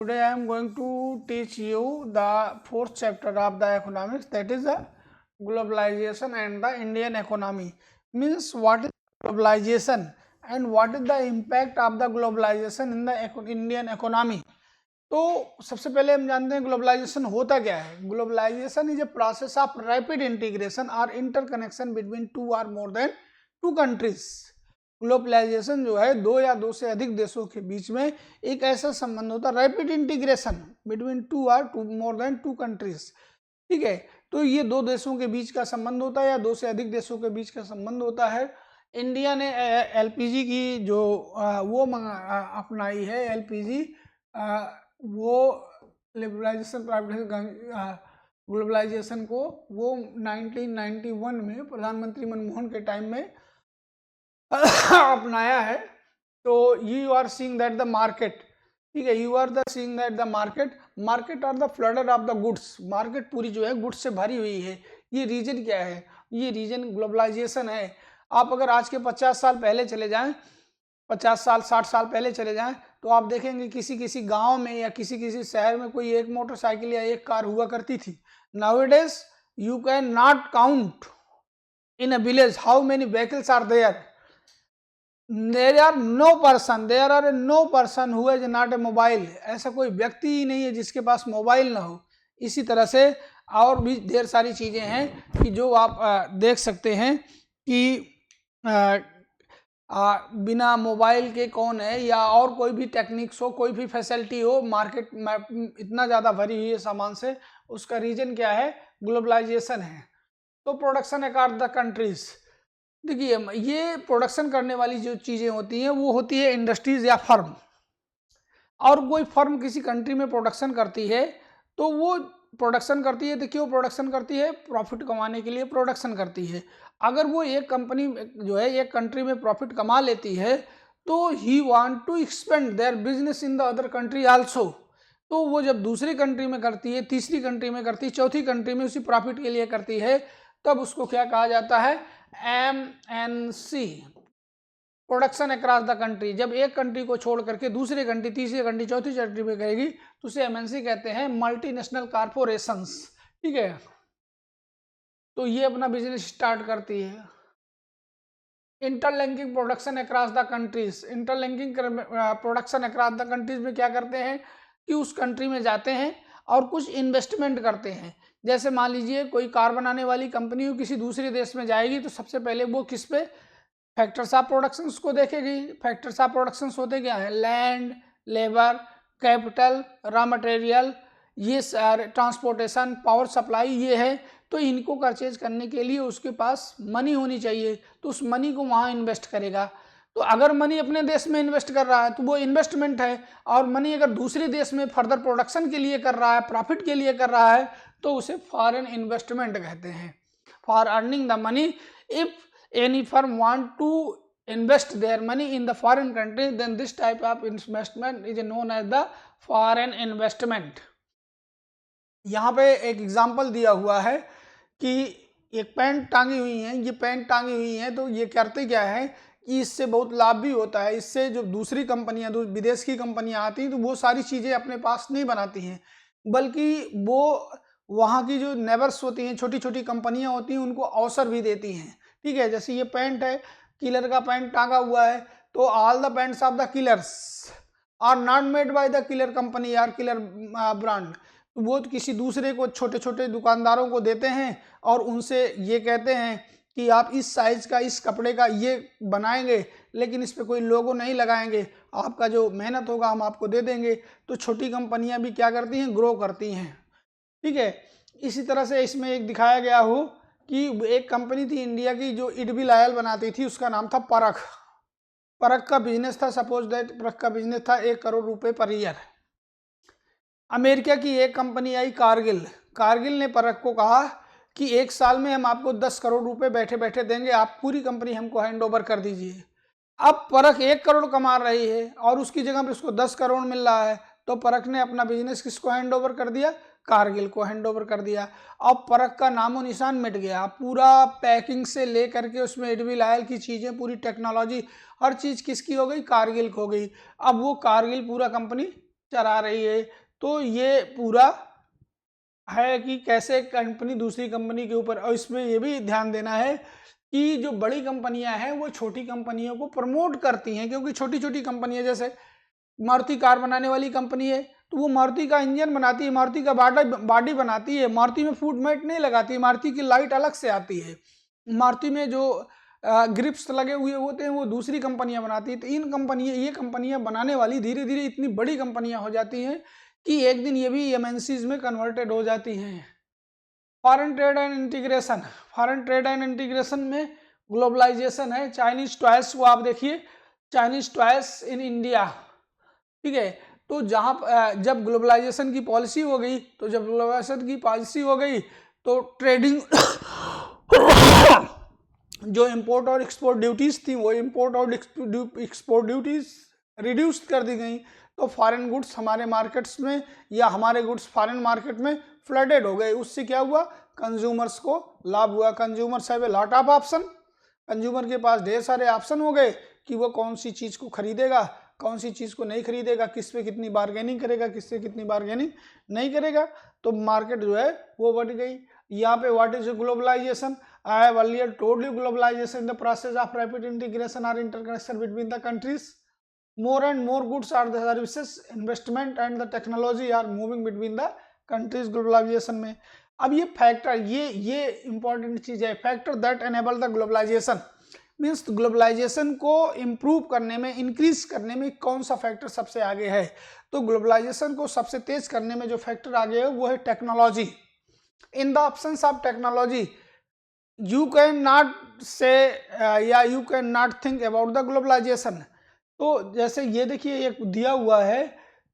Today I am going to teach you the fourth chapter of the economics, that is the globalization and the Indian economy. Means what is globalization and what is the impact of the globalization in the Indian economy. तो सबसे पहले हम जानते हैं globalisation होता क्या है. Globalisation is a process of rapid integration और इंटरकनेक्शन बिटवीन टू और more than two countries. Globalisation जो है दो या दो से अधिक देशों के बीच में एक ऐसा संबंध होता है, रैपिड इंटीग्रेशन बिटवीन टू और two more than two countries. ठीक है, तो ये दो देशों के बीच का संबंध होता है या दो से अधिक देशों के बीच का संबंध होता है. इंडिया ने एलपीजी की जो वो अपनाई है, एलपीजी वो लिबरलाइजेशन ग्लोबलाइजेशन को वो 1991 में प्रधानमंत्री मनमोहन के टाइम में अपनाया है. तो you are seeing that the market, ठीक है, you are the seeing that the market are the flooder of the goods. Market पूरी जो है गुड्स से भरी हुई है. ये रीजन क्या है? ये रीजन ग्लोबलाइजेशन है. आप अगर आज के 50 साल पहले चले जाएं, 50 साल 60 साल पहले चले जाएं, तो आप देखेंगे किसी किसी गांव में या किसी किसी शहर में कोई एक मोटरसाइकिल या एक कार हुआ करती थी. Nowadays you can not count in a village how many vehicles are there. There are no person who has not a mobile. ऐसा कोई व्यक्ति ही नहीं है जिसके पास मोबाइल ना हो. इसी तरह से और भी ढेर सारी चीजें हैं कि जो आप देख सकते हैं कि बिना मोबाइल के कौन है, या और कोई भी टेक्निक्स हो, कोई भी फैसिलिटी हो, मार्केट में इतना ज़्यादा भरी हुई है सामान से. उसका रीजन क्या है? ग्लोबलाइजेशन है. तो प्रोडक्शन अकॉर्ड द कंट्रीज. देखिए, ये प्रोडक्शन करने वाली जो चीज़ें होती हैं वो होती है इंडस्ट्रीज या फर्म. और कोई फर्म किसी कंट्री में प्रोडक्शन करती है तो वो प्रोडक्शन करती है तो क्यों प्रोडक्शन करती है? प्रॉफिट कमाने के लिए प्रोडक्शन करती है. अगर वो एक कंपनी जो है एक कंट्री में प्रॉफिट कमा लेती है तो he want to expand their business in the other country also. तो वो जब दूसरी कंट्री में करती है, तीसरी कंट्री में करती है, चौथी कंट्री में उसी प्रॉफिट के लिए करती है, तब उसको क्या कहा जाता है? MNC, production across the country. जब एक कंट्री को छोड़ करके दूसरी कंट्री, तीसरी कंट्री, चौथी कंट्री में करेगी तो उसे MNC कहते हैं, मल्टीनेशनल कॉर्पोरेशंस. ठीक है, तो ये अपना बिजनेस स्टार्ट करती है. Interlinking production across the countries. Interlinking production across the countries में क्या करते हैं कि उस कंट्री में जाते हैं और कुछ इन्वेस्टमेंट करते हैं. जैसे मान लीजिए कोई कार बनाने वाली कंपनी किसी दूसरे देश में जाएगी तो सबसे पहले वो किस पे? फैक्टर्स ऑफ प्रोडक्शन को देखेगी. फैक्टर्स ऑफ प्रोडक्शन होते क्या है? Land, labour, capital, raw material, ये ट्रांसपोर्टेशन, पावर सप्लाई, ये है. तो इनको परचेज करने के लिए उसके पास मनी होनी चाहिए, तो उस मनी को वहाँ इन्वेस्ट करेगा. तो अगर मनी अपने देश में इन्वेस्ट कर रहा है तो वो इन्वेस्टमेंट है. और मनी अगर दूसरे देश में फर्दर प्रोडक्शन के लिए कर रहा है, प्रॉफिट के लिए कर रहा है, तो उसे फॉरेन इन्वेस्टमेंट कहते हैं. For earning the money, if any firm want to invest their money in the foreign country, then this type of investment is known as the foreign investment. यहाँ पे एक एग्जांपल दिया हुआ है कि एक पैंट टांगी हुई है. ये पैंट टांगी हुई है तो ये करते क्या है कि इससे बहुत लाभ भी होता है. इससे जो दूसरी कंपनियां, विदेश की कंपनियां आती हैं तो वो सारी चीज़ें अपने पास नहीं बनाती हैं, बल्कि वो वहाँ की जो नेबर्स होती हैं, छोटी छोटी कंपनियां होती हैं, उनको अवसर भी देती हैं. ठीक है, जैसे ये पैंट है, किलर का पैंट टांगा हुआ है, तो all the pants of the killers are not made by the killer company और किलर ब्रांड. वो किसी दूसरे को, छोटे छोटे दुकानदारों को देते हैं और उनसे ये कहते हैं कि आप इस साइज का, इस कपड़े का ये बनाएंगे, लेकिन इस पर कोई लोगो नहीं लगाएंगे, आपका जो मेहनत होगा हम आपको दे देंगे. तो छोटी कंपनियां भी क्या करती हैं? ग्रो करती हैं. ठीक है, इसी तरह से इसमें एक दिखाया गया हो कि एक कंपनी थी इंडिया की जो इडबिल ऑयल बनाती थी, उसका नाम था परख. परख का बिजनेस था, सपोज दैट परख का बिजनेस था 1 करोड़ रुपए पर ईयर. अमेरिका की एक कंपनी आई कारगिल. कारगिल ने परख को कहा कि 1 साल में हम आपको 10 करोड़ रुपए बैठे बैठे देंगे, आप पूरी कंपनी हमको हैंड ओवर कर दीजिए. अब परख 1 करोड़ कमा रही है और उसकी जगह पर उसको 10 करोड़ मिल रहा है, तो परख ने अपना बिजनेस किसको हैंड ओवर कर दिया? कारगिल को हैंड ओवर कर दिया. अब परख का नामो निशान मिट गया. पूरा पैकिंग से लेकर के उसमें एडबिल ऑयल की चीज़ें, पूरी टेक्नोलॉजी, हर चीज़ किसकी हो गई? कारगिल को हो गई. अब वो कारगिल पूरा कंपनी चला रही है। तो ये पूरा है कि कैसे कंपनी दूसरी कंपनी के ऊपर, और इसमें ये भी ध्यान देना है कि जो बड़ी कंपनियां हैं वो छोटी कंपनियों को प्रमोट करती हैं, क्योंकि छोटी छोटी कंपनियां, जैसे मारुति कार बनाने वाली कंपनी है तो वो मारुति का इंजन बनाती है, मारुति का बॉडी बनाती है, मारुति में फुट मैट नहीं लगाती, मारुति की लाइट अलग से आती है, मारुति में जो ग्रिप्स लगे हुए होते हैं वो दूसरी कंपनियां बनाती है। तो ये कंपनियां बनाने वाली धीरे धीरे इतनी बड़ी कंपनियां हो जाती हैं कि एक दिन ये भी एमएनसीज में कन्वर्टेड हो जाती हैं। Foreign trade and integration, foreign trade and integration में ग्लोबलाइजेशन है। चाइनीज टॉयज को आप देखिए, चाइनीज टॉयज इन इंडिया, ठीक है। तो जहां जब ग्लोबलाइजेशन की पॉलिसी हो गई, तो ट्रेडिंग जो इंपोर्ट और एक्सपोर्ट ड्यूटीज थी वो इंपोर्ट और एक्सपोर्ट ड्यूटीज रिड्यूस कर दी गई। तो फॉरेन गुड्स हमारे मार्केट्स में, या हमारे गुड्स फॉरेन मार्केट में फ्लडेड हो गए। उससे क्या हुआ, कंज्यूमर्स को लाभ हुआ। Consumers have a lot of option, consumer के पास ढेर सारे ऑप्शन हो गए कि वो कौन सी चीज को खरीदेगा, कौन सी चीज को नहीं खरीदेगा, किस पे कितनी बार्गेनिंग करेगा, किससे कितनी बार्गेनिंग नहीं करेगा। तो मार्केट जो है वो बढ़ गई। यहाँ पे what is globalization? I have earlier told you globalization the process of rapid integration और interconnection between the countries. More and more goods are the services, investment and the technology are moving between the countries globalization में। अब ये factor, ये important चीज है, factor that enable the globalisation means globalisation को improve करने में, increase करने में कौन सा फैक्टर सबसे आगे है? तो ग्लोबलाइजेशन को सबसे तेज करने में जो फैक्टर आगे है वो है technology. In the options of technology you can not say या you can not think about the globalisation. तो जैसे ये देखिए, एक दिया हुआ है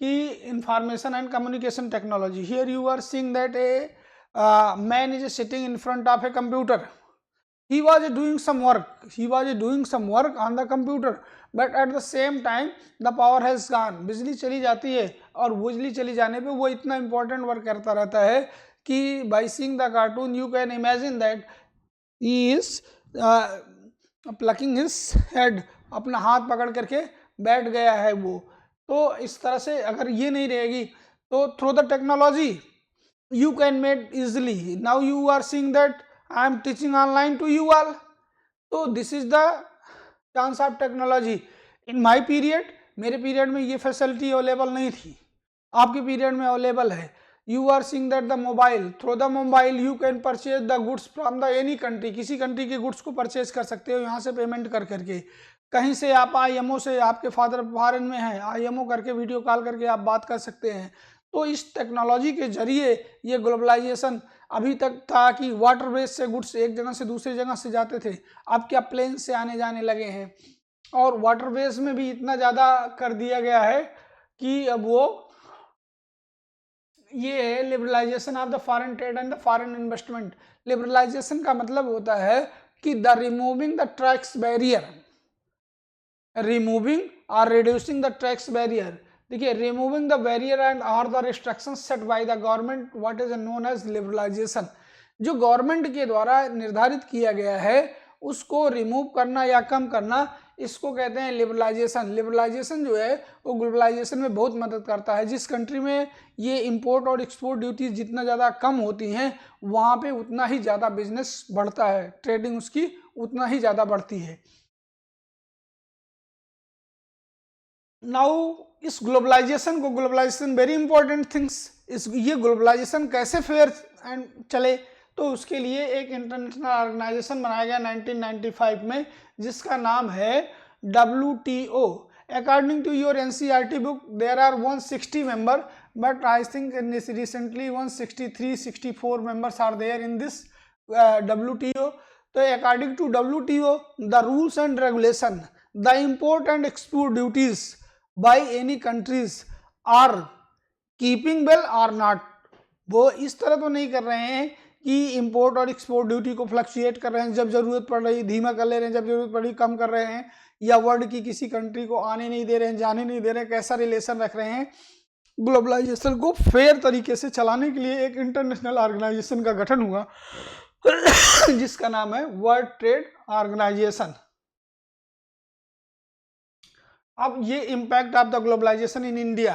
कि information and communication technology, here you are seeing that a man is sitting in front of a computer, he was doing some work on the computer, but at the same time the power has gone, बिजली चली जाती है, और बिजली चली जाने पे वो इतना important वर्क करता रहता है कि by seeing the cartoon you can imagine that he is plucking his head, अपना हाथ पकड़ करके बैठ गया है वो। तो इस तरह से अगर ये नहीं रहेगी तो through the technology you can make easily, now you are seeing that I am teaching online to you all, तो this is the chance of technology। in my period, मेरे पीरियड में ये फैसिलिटी अवेलेबल नहीं थी, आपके period में available है। you are seeing that the mobile, through the mobile you can purchase the goods from the any country, किसी country के गुड्स को परचेज कर सकते हो यहाँ से पेमेंट कर करके। कहीं से आप IMO से, आपके फादर फॉरेन में है, IMO करके वीडियो कॉल करके आप बात कर सकते हैं। तो इस टेक्नोलॉजी के जरिए ये ग्लोबलाइजेशन, अभी तक था कि वाटरवेज से गुड्स एक जगह से दूसरी जगह से जाते थे, अब क्या प्लेन से आने जाने लगे हैं, और वाटरवेज में भी इतना ज़्यादा कर दिया गया है कि अब वो ये है liberalisation of the foreign trade and the foreign investment. Liberalisation का मतलब होता है कि the removing the tax barrier, removing और रिड्यूसिंग द टैक्स बैरियर। देखिए, रिमूविंग द बैरियर एंड और the restrictions set by the government, what is known as liberalisation. जो government के द्वारा निर्धारित किया गया है उसको रिमूव करना या कम करना, इसको कहते हैं लिबरलाइजेशन। लिबरलाइजेशन जो है वो ग्लोबलाइजेशन में बहुत मदद करता है। जिस कंट्री में ये इंपोर्ट और एक्सपोर्ट ड्यूटीज जितना ज़्यादा कम होती हैं वहाँ पे उतना ही ज़्यादा बिजनेस बढ़ता है, ट्रेडिंग उसकी उतना ही ज़्यादा बढ़ती है। नाउ इस ग्लोबलाइजेशन को, ग्लोबलाइजेशन वेरी इंपॉर्टेंट थिंग्स, ये ग्लोबलाइजेशन कैसे फेयर एंड चले, तो उसके लिए एक इंटरनेशनल ऑर्गेनाइजेशन बनाया गया 1995 में जिसका नाम है WTO। According to your NCERT book there are 160 member, but I think recently 163-64 members are there in this WTO। तो according to WTO the rules and regulation, the import and export duties by any countries are keeping well or not। वो इस तरह तो नहीं कर रहे हैं कि इंपोर्ट और एक्सपोर्ट ड्यूटी को फ्लक्चुएट कर रहे हैं, जब जरूरत पड़ रही धीमा कर ले रहे हैं, जब जरूरत पड़ रही कम कर रहे हैं, या वर्ल्ड की किसी कंट्री को आने नहीं दे रहे हैं, जाने नहीं दे रहे हैं, कैसा रिलेशन रख रहे हैं। ग्लोबलाइजेशन को फेयर तरीके से चलाने के लिए एक इंटरनेशनल ऑर्गेनाइजेशन का गठन हुआ जिसका नाम है वर्ल्ड ट्रेड ऑर्गेनाइजेशन। अब ये impact of the globalization in India,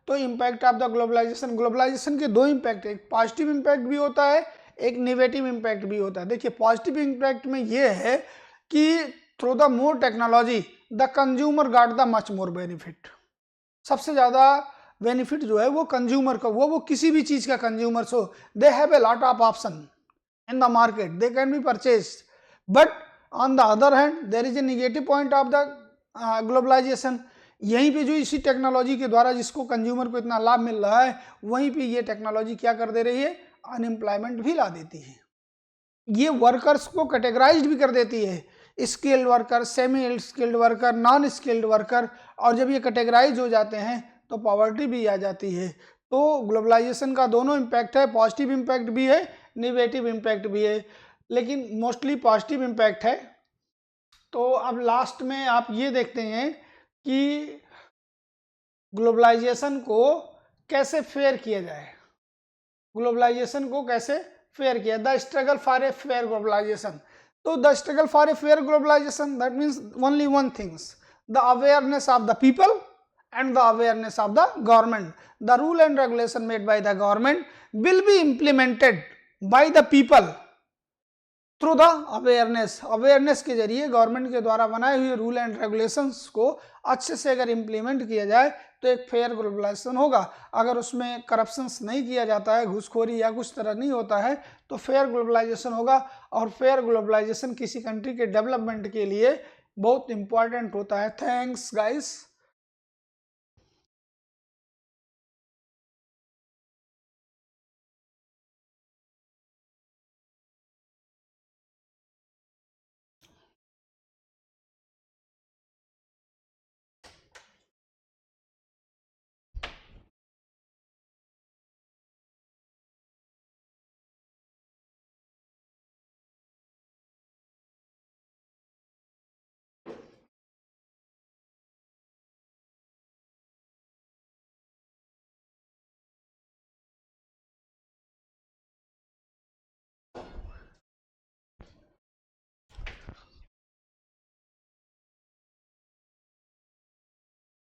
तो impact of the globalization, globalization के दो इम्पैक्ट है, एक पॉजिटिव इम्पैक्ट भी होता है, एक नेगेटिव इम्पैक्ट भी होता है। देखिए पॉजिटिव इम्पैक्ट में ये है कि through the more technology the consumer got the much more benefit. सबसे ज़्यादा बेनिफिट जो है वो कंज्यूमर का, वो किसी भी चीज़ का कंज्यूमर हो, they have a lot of option in the market, they can be purchase. But on the other hand there is a negative point of the globalisation. यहीं पे जो इसी टेक्नोलॉजी के द्वारा जिसको कंज्यूमर को इतना लाभ मिल रहा है, वहीं पे ये टेक्नोलॉजी क्या कर दे रही है, अनएम्प्लॉयमेंट भी ला देती है। ये वर्कर्स को कैटेगराइज भी कर देती है, skilled worker, semi skilled worker, non skilled worker, और जब ये कैटेगराइज हो जाते हैं तो पॉवर्टी भी आ जाती है। तो ग्लोबलाइजेशन का दोनों इम्पैक्ट है, पॉजिटिव इम्पैक्ट भी है, नेगेटिव इम्पैक्ट भी है, लेकिन मोस्टली पॉजिटिव इम्पैक्ट है। तो अब लास्ट में आप ये देखते हैं कि ग्लोबलाइजेशन को कैसे फेयर किया जाए, ग्लोबलाइजेशन को कैसे फेयर किया, the struggle for a fair globalization. तो the struggle for a fair globalization, that means only one things, the awareness of the people and the awareness of the government. The rule and regulation made by the government will be implemented by the people through the awareness. Awareness के जरिए government के द्वारा बनाए हुए rule and regulations को अच्छे से अगर इम्प्लीमेंट किया जाए तो एक फेयर ग्लोबलाइजेशन होगा। अगर उसमें करप्शंस नहीं किया जाता है, घूसखोरी या कुछ तरह नहीं होता है, तो फेयर ग्लोबलाइजेशन होगा। और फेयर ग्लोबलाइजेशन किसी कंट्री के डेवलपमेंट के लिए बहुत इंपॉर्टेंट होता है। Thanks guys.